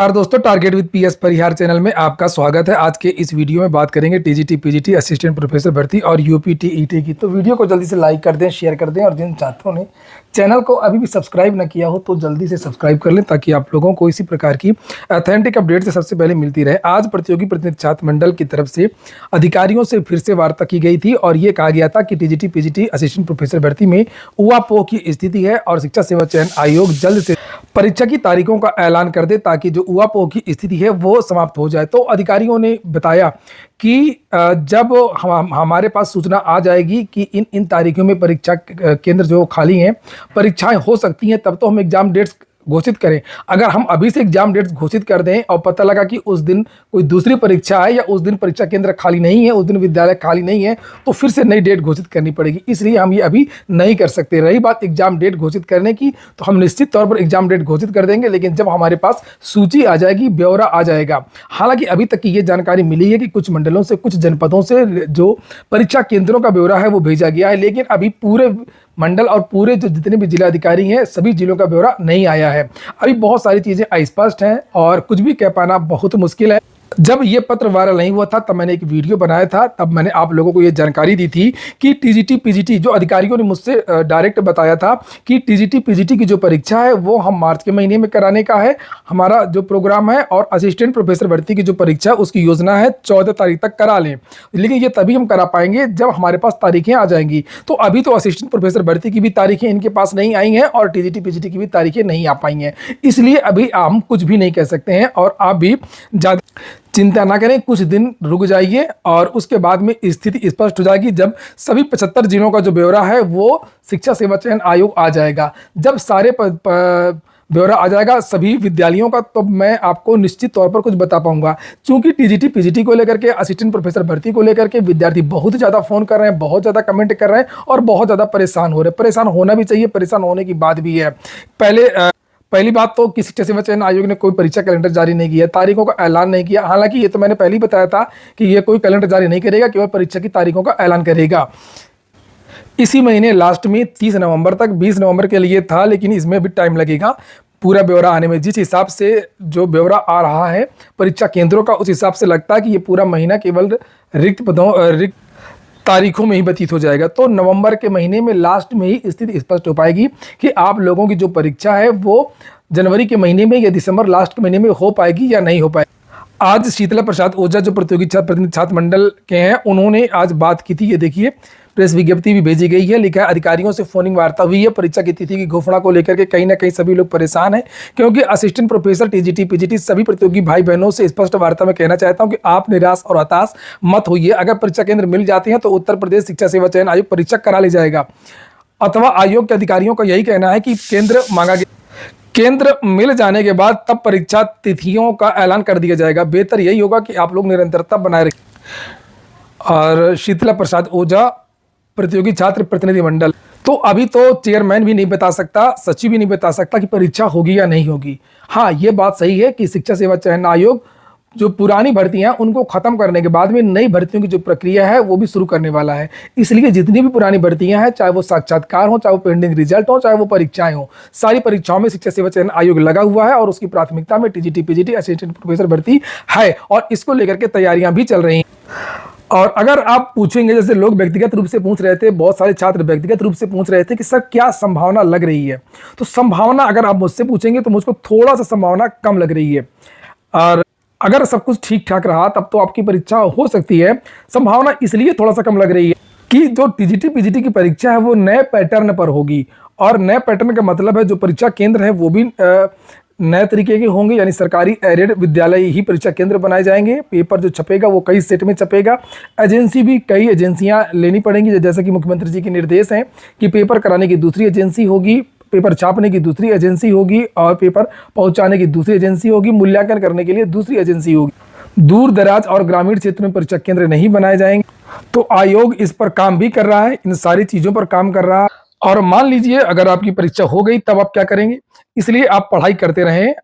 नमस्कार दोस्तों, target with PS Parihar channel में आपका स्वागत है। आज के इस वीडियो में बात करेंगे टीजीटी पीजीटी असिस्टेंट प्रोफेसर भर्ती और यूपीटीईटी की। तो वीडियो को जल्दी से लाइक कर दें, शेयर कर दें और जिन छात्रों ने चैनल को अभी भी सब्सक्राइब ना किया हो तो जल्दी से सब्सक्राइब कर लें ताकि आप लोगों को इसी प्रकार की ऑथेंटिक अपडेट से सबसे पहले मिलती रहे। आज प्रतियोगी प्रतिनिधि छात्र मंडल की तरफ से अधिकारियों से फिर से वार्ता की गई थी और ये कहा गया था कि टीजीटी पीजीटी असिस्टेंट प्रोफेसर भर्ती में ऊहापोह की स्थिति है और शिक्षा सेवा चयन आयोग जल्द से परीक्षा की तारीखों का ऐलान कर दे ताकि जो ऊहापोह की स्थिति है वो समाप्त हो जाए। तो अधिकारियों ने बताया कि जब हमारे पास सूचना आ जाएगी कि इन इन तारीखों में परीक्षा केंद्र जो खाली हैं, परीक्षाएं हो सकती हैं, तब तो हम एग्जाम डेट्स घोषित करें। अगर हम अभी से एग्जाम डेट्स घोषित कर दें और पता लगा कि उस दिन कोई दूसरी परीक्षा है या उस दिन परीक्षा केंद्र खाली नहीं है, उस दिन विद्यालय खाली नहीं है, तो फिर से नई डेट घोषित करनी पड़ेगी। इसलिए हम ये अभी नहीं कर सकते। रही बात एग्जाम डेट घोषित करने की, तो हम निश्चित तौर पर एग्जाम डेट घोषित कर देंगे, लेकिन जब हमारे पास सूची आ जाएगी, ब्यौरा आ जाएगा। हालांकि अभी तक की ये जानकारी मिली है कि कुछ मंडलों से, कुछ जनपदों से जो परीक्षा केंद्रों का ब्यौरा है वो भेजा गया है, लेकिन अभी पूरे मंडल और पूरे जो जितने भी जिलाधिकारी हैं सभी जिलों का ब्यौरा नहीं आया है। अभी बहुत सारी चीज़ें अस्पष्ट हैं और कुछ भी कह पाना बहुत मुश्किल है। जब ये पत्र वायरल नहीं हुआ था तब मैंने एक वीडियो बनाया था, तब मैंने आप लोगों को ये जानकारी दी थी कि टीजीटी पीजीटी जो अधिकारियों ने मुझसे डायरेक्ट बताया था कि टीजीटी पीजीटी की जो परीक्षा है वो हम मार्च के महीने में कराने का है हमारा जो प्रोग्राम है, और असिस्टेंट प्रोफेसर भर्ती की जो परीक्षा उसकी योजना है 14 तारीख तक करा लें। लेकिन ये तभी हम करा पाएंगे जब हमारे पास तारीखें आ जाएंगी। तो अभी तो असिस्टेंट प्रोफेसर भर्ती की भी तारीखें इनके पास नहीं आई हैं और टीजीटी पीजीटी की भी तारीखें नहीं आ पाई हैं, इसलिए अभी हम कुछ भी नहीं कह सकते हैं। और आप भी ज़्यादा चिंता ना करें, कुछ दिन रुक जाइए और उसके बाद में स्थिति स्पष्ट हो जाएगी जब सभी 75 जिलों का जो ब्यौरा है वो शिक्षा सेवा चयन आयोग आ जाएगा। जब सारे ब्यौरा आ जाएगा सभी विद्यालयों का, तो मैं आपको निश्चित तौर पर कुछ बता पाऊंगा। क्योंकि टीजीटी पीजीटी को लेकर के, असिस्टेंट प्रोफेसर भर्ती को लेकर के विद्यार्थी बहुत ज़्यादा फ़ोन कर रहे हैं, बहुत ज़्यादा कमेंट कर रहे हैं और बहुत ज़्यादा परेशान हो रहे हैं। परेशान होना भी चाहिए, परेशान होने की बात भी है। पहली बात तो कि शिक्षा सेवा चयन आयोग ने कोई परीक्षा कैलेंडर जारी नहीं किया, तारीखों का ऐलान नहीं किया। हालांकि ये तो मैंने पहले ही बताया था कि ये कोई कैलेंडर जारी नहीं करेगा, केवल परीक्षा की तारीखों का ऐलान करेगा। इसी महीने लास्ट में 30 नवंबर तक, 20 नवंबर के लिए था, लेकिन इसमें भी टाइम लगेगा पूरा ब्यौरा आने में। जिस हिसाब से जो ब्यौरा आ रहा है परीक्षा केंद्रों का, उस हिसाब से लगता है कि ये पूरा महीना केवल रिक्त तारीखों में ही व्यतीत हो जाएगा। तो नवंबर के महीने में लास्ट में ही स्थिति स्पष्ट हो पाएगी कि आप लोगों की जो परीक्षा है वो जनवरी के महीने में या दिसंबर लास्ट के महीने में हो पाएगी या नहीं हो पाएगी। आज शीतला प्रसाद ओझा जो प्रतियोगी प्रतिनिधि छात्र मंडल के हैं, उन्होंने आज बात की थी। ये देखिए, प्रेस विज्ञप्ति भी भेजी गई है, लिखा है अधिकारियों से फोनिंग वार्ता हुई है परीक्षा की तिथि की घोषणा को लेकर के। कहीं ना कहीं सभी लोग परेशान हैं, क्योंकि असिस्टेंट प्रोफेसर टीजीटी पीजीटी सभी प्रतियोगी भाई बहनों से स्पष्ट वार्ता में कहना चाहता हूं कि आप निराश और हताश मत होइए। अगर परीक्षा केंद्र मिल जाते हैं तो उत्तर प्रदेश शिक्षा सेवा चयन आयोग परीक्षा करा ले जाएगा, अथवा आयोग के अधिकारियों का यही कहना है कि केंद्र मांगा गया, केंद्र मिल जाने के बाद तब परीक्षा तिथियों का ऐलान कर दिया जाएगा। बेहतर यही होगा कि आप लोग निरंतरता बनाए रखें। और शीतला प्रसाद ओझा प्रतियोगी छात्र प्रतिनिधि मंडल, तो अभी तो चेयरमैन भी नहीं बता सकता, सचिव भी नहीं बता सकता कि परीक्षा होगी या नहीं होगी। हाँ, ये बात सही है कि शिक्षा सेवा चयन आयोग जो पुरानी भर्तियां उनको खत्म करने के बाद में नई भर्तियों की जो प्रक्रिया है वो भी शुरू करने वाला है। इसलिए जितनी भी पुरानी भर्तियां हैं, चाहे वो साक्षात्कार हो, चाहे वो पेंडिंग रिजल्ट हो, चाहे वो परीक्षाएं हो, सारी परीक्षाओं में शिक्षा सेवा चयन आयोग लगा हुआ है और उसकी प्राथमिकता में टीजीटी पीजीटी असिस्टेंट प्रोफेसर भर्ती है और इसको लेकर के तैयारियां भी चल रही हैं। और अगर आप पूछेंगे, जैसे लोग व्यक्तिगत रूप से पूछ रहे थे, बहुत सारे छात्र व्यक्तिगत रूप से पूछ रहे थे कि सर क्या संभावना लग रही है, तो संभावना अगर आप मुझसे पूछेंगे तो मुझको थोड़ा सा संभावना कम लग रही है। और अगर सब कुछ ठीक ठाक रहा तब तो आपकी परीक्षा हो सकती है। संभावना इसलिए थोड़ा सा कम लग रही है कि जो टीजीटी पीजीटी की परीक्षा है वो नए पैटर्न पर होगी, और नए पैटर्न का मतलब है जो परीक्षा केंद्र है वो भी नए तरीके के होंगे, यानी सरकारी एडेड विद्यालय ही परीक्षा केंद्र बनाए जाएंगे। पेपर जो छपेगा वो कई सेट में छपेगा। एजेंसी भी कई एजेंसियां लेनी पड़ेंगी, जैसे कि मुख्यमंत्री जी के निर्देश हैं कि पेपर कराने की दूसरी एजेंसी होगी, पेपर छापने की दूसरी एजेंसी होगी और पेपर पहुंचाने की दूसरी एजेंसी होगी, मूल्यांकन करने के लिए दूसरी एजेंसी होगी। दूर दराज और ग्रामीण क्षेत्र में परीक्षा केंद्र नहीं बनाए जाएंगे। तो आयोग इस पर काम भी कर रहा है, इन सारी चीज़ों पर काम कर रहा है। और मान लीजिए अगर आपकी परीक्षा हो गई तब आप क्या करेंगे, इसलिए आप पढ़ाई करते रहें।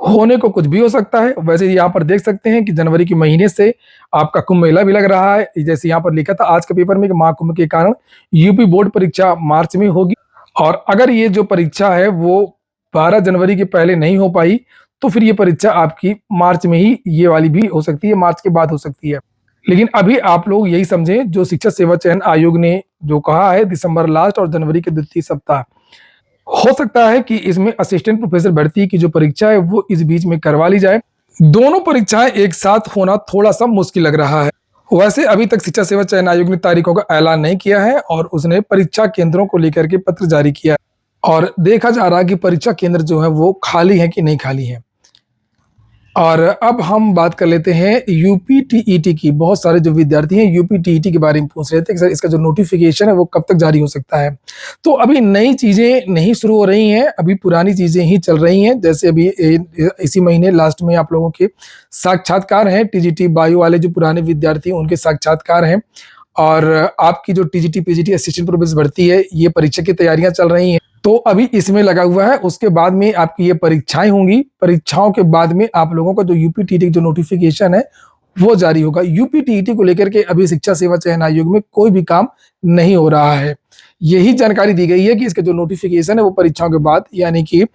होने को कुछ भी हो सकता है। वैसे यहाँ पर देख सकते हैं कि जनवरी के महीने से आपका कुंभ मेला भी लग रहा है। जैसे यहाँ पर लिखा था आज के पेपर में कि महाकुंभ के कारण यूपी बोर्ड परीक्षा मार्च में होगी, और अगर ये जो परीक्षा है वो 12 जनवरी के पहले नहीं हो पाई तो फिर ये परीक्षा आपकी मार्च में ही, ये वाली भी हो सकती है, मार्च के बाद हो सकती है। लेकिन अभी आप लोग यही समझें, जो शिक्षक सेवा चयन आयोग ने जो कहा है दिसंबर लास्ट और जनवरी के द्वितीय सप्ताह, हो सकता है कि इसमें असिस्टेंट प्रोफेसर भर्ती की जो परीक्षा है वो इस बीच में करवा ली जाए। दोनों परीक्षाएं एक साथ होना थोड़ा सा मुश्किल लग रहा है। वैसे अभी तक शिक्षक सेवा चयन आयोग ने तारीखों का ऐलान नहीं किया है और उसने परीक्षा केंद्रों को लेकर के पत्र जारी किया है और देखा जा रहा है कि परीक्षा केंद्र जो है वो खाली है कि नहीं खाली है। और अब हम बात कर लेते हैं यूपीटीईटी की। बहुत सारे जो विद्यार्थी हैं यूपीटीईटी के बारे में पूछ रहे थे कि सर इसका जो नोटिफिकेशन है वो कब तक जारी हो सकता है। तो अभी नई चीज़ें नहीं शुरू हो रही हैं, अभी पुरानी चीज़ें ही चल रही हैं। जैसे अभी इसी महीने लास्ट में आप लोगों के साक्षात्कार हैं, टीजीटी बायो वाले जो पुराने विद्यार्थी हैं उनके साक्षात्कार हैं, और आपकी जो टीजीटी पीजीटी असिस्टेंट प्रोफेसर भर्ती है ये परीक्षा की तैयारियां चल रही हैं, तो अभी इसमें लगा हुआ है। उसके बाद में आपकी ये परीक्षाएं होंगी, परीक्षाओं के बाद में आप लोगों का जो यूपीटीईटी जो नोटिफिकेशन है वो जारी होगा। यूपीटीईटी को लेकर के अभी शिक्षा सेवा चयन आयोग में कोई भी काम नहीं हो रहा है। यही जानकारी दी गई है कि इसका जो नोटिफिकेशन है वो परीक्षाओं के बाद, यानी कि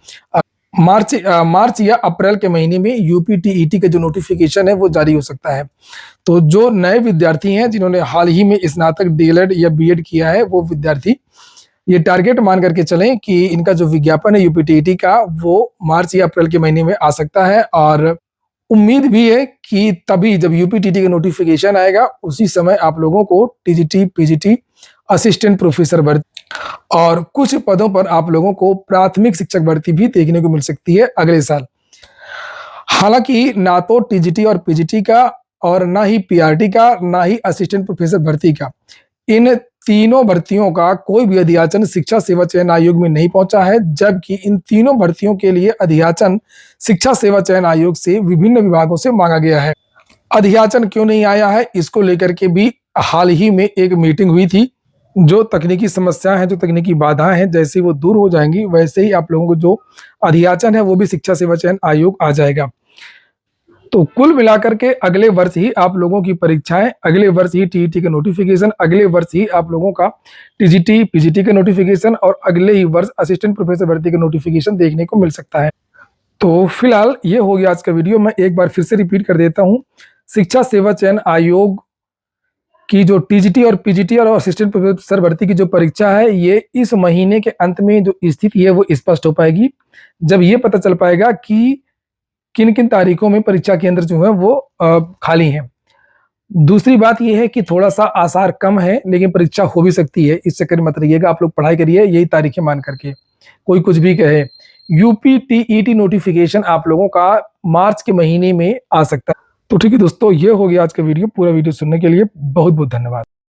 मार्च या अप्रैल के महीने में यूपीटीईटी का जो नोटिफिकेशन है वो जारी हो सकता है। तो जो नए विद्यार्थी हैं जिन्होंने हाल ही में स्नातक डीएलएड या बीएड किया है, वो विद्यार्थी ये टारगेट मान करके चलें कि इनका जो विज्ञापन है यूपीटीईटी का वो मार्च या अप्रैल के महीने में आ सकता है। और उम्मीद भी है कि तभी जब यूपीटीईटी का नोटिफिकेशन आएगा उसी समय आप लोगों को टीजीटी पीजीटी असिस्टेंट प्रोफेसर भर्ती और कुछ पदों पर आप लोगों को प्राथमिक शिक्षक भर्ती भी देखने को मिल सकती है अगले साल। हालांकि ना तो टीजीटी और पीजीटी का और ना ही पीआरटी का, ना ही असिस्टेंट प्रोफेसर भर्ती का, इन तीनों भर्तियों का कोई भी अधियाचन शिक्षा सेवा चयन आयोग में नहीं पहुंचा है, जबकि इन तीनों भर्तियों के लिए अधियाचन शिक्षा सेवा चयन आयोग से विभिन्न विभागों से मांगा गया है। अधियाचन क्यों नहीं आया है, इसको लेकर के भी हाल ही में एक मीटिंग हुई थी। जो तकनीकी समस्याएं हैं, जो तकनीकी बाधाएं हैं, जैसे वो दूर हो जाएंगी वैसे ही आप लोगों को जो अधियाचन है वो भी शिक्षा सेवा चयन आयोग आ जाएगा। तो कुल मिलाकर के अगले वर्ष ही आप लोगों की परीक्षाएं, अगले वर्ष ही टीईटी का नोटिफिकेशन, अगले वर्ष ही आप लोगों का टीजीटी पीजीटी का नोटिफिकेशन और अगले ही वर्ष असिस्टेंट प्रोफेसर भर्ती का नोटिफिकेशन देखने को मिल सकता है। तो फिलहाल ये हो गया आज का वीडियो। मैं एक बार फिर से रिपीट कर देता हूँ, शिक्षा सेवा चयन आयोग की जो टीजीटी और पीजीटी और असिस्टेंट प्रोफेसर भर्ती की जो परीक्षा है ये इस महीने के अंत में जो स्थिति है वो स्पष्ट हो पाएगी, जब ये पता चल पाएगा कि किन किन तारीखों में परीक्षा केंद्र जो है वो खाली हैं। दूसरी बात यह है कि थोड़ा सा आसार कम है, लेकिन परीक्षा हो भी सकती है, इस चक्कर में मत रहिएगा। आप लोग पढ़ाई करिए यही तारीखें मान करके, कोई कुछ भी कहे। यूपीटीईटी नोटिफिकेशन आप लोगों का मार्च के महीने में आ सकता है। तो ठीक है दोस्तों, ये हो गया आज का वीडियो। पूरा वीडियो सुनने के लिए बहुत बहुत धन्यवाद।